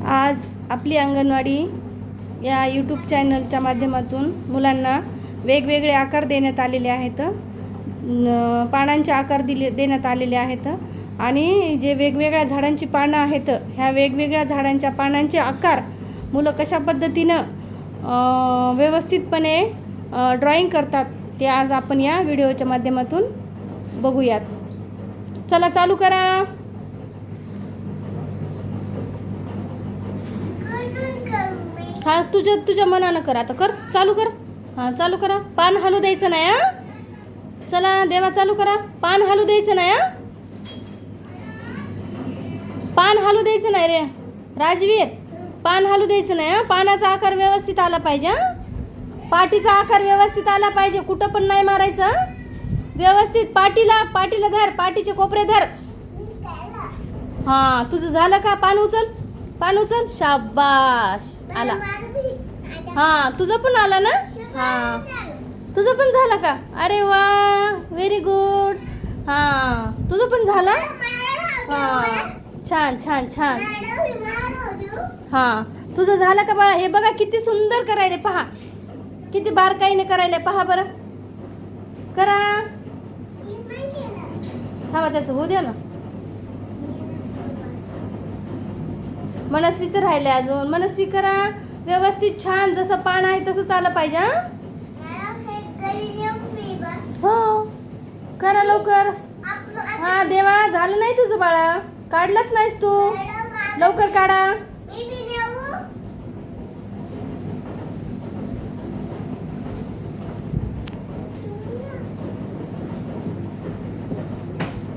आज आपली अंगणवाडी या यूट्यूब चॅनलच्या माध्यमातून मुलांना वेगवेगळे आकार देण्यात आलेले आहेत. पानांचे आकार देण्यात आलेले आहेत आणि जे वेगवेगळ्या झाडांची पानं आहेत, ह्या वेगवेगळ्या झाडांच्या पानांचे आकार मुलं कशा पद्धतीनं व्यवस्थितपणे ड्रॉइंग करतात ते आज आपण या व्हिडिओच्या माध्यमातून बघूयात. चला चालू करा. हा तुझ्या मनानं कर. आता कर, चालू कर. हां चालू करा. पान हलू द्यायचं नाही. चला देवा चालू करा. पान हलू द्यायचं नाही. पान हलू द्यायचं नाही रे राजवीर. पान हलू द्यायचं नाही. पानाचा आकार व्यवस्थित आला पाहिजे. पाटीचा आकार व्यवस्थित आला पाहिजे. कुठं पण नाही मारायचं. व्यवस्थित पाटीला धर. पाटीचे कोपरे धर. हां तुझं झालं का? पान उचल. शाबाश. आला. हां तुझं पण आला ना. हां तुझं पण झालं का? अरे वा, व्हेरी गुड. हां तुझं पण झालं. हां छान. हां तुझं झालं का बाळा? हे बघा किती सुंदर करायले. पहा किती बारकाईने करायले. पहा बरं. करा. थांबा त्याचं होऊ द्या ना. मनस्वीचं राहिले अजून. मनस्वी करा व्यवस्थित. छान जसं पान आहे तसंच आलं पाहिजे. हो करा लवकर. हा देवा झालं नाही तुझं बाळा. काढलंच नाहीस तू. लवकर काढा.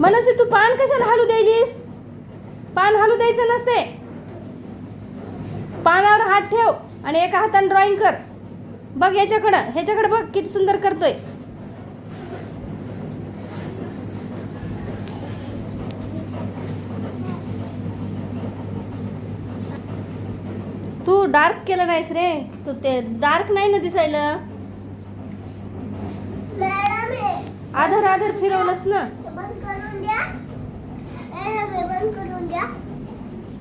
मनस्वी तू पान कशाला हलू द्यायलीस? पान हलू द्यायचं नसते. पानावर हात ठेव आणि एका हाताने ड्रॉइंग कर. बघ ह्याच्याकडे बघ किती सुंदर करतोय. तू डार्क केलं नाहीस रे. तू ते डार्क नाही ना दिसायला. आधार फिरवलंस ना.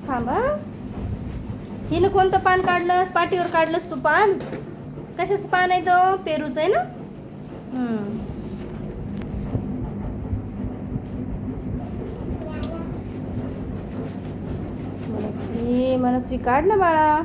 थांबा. हिनं कोणतं पान काढलंस? पाटीवर काढलंस तू पान. कशाचं पान आहे तो? पेरूचं आहे ना. मनस्वी काढ ना बाळा.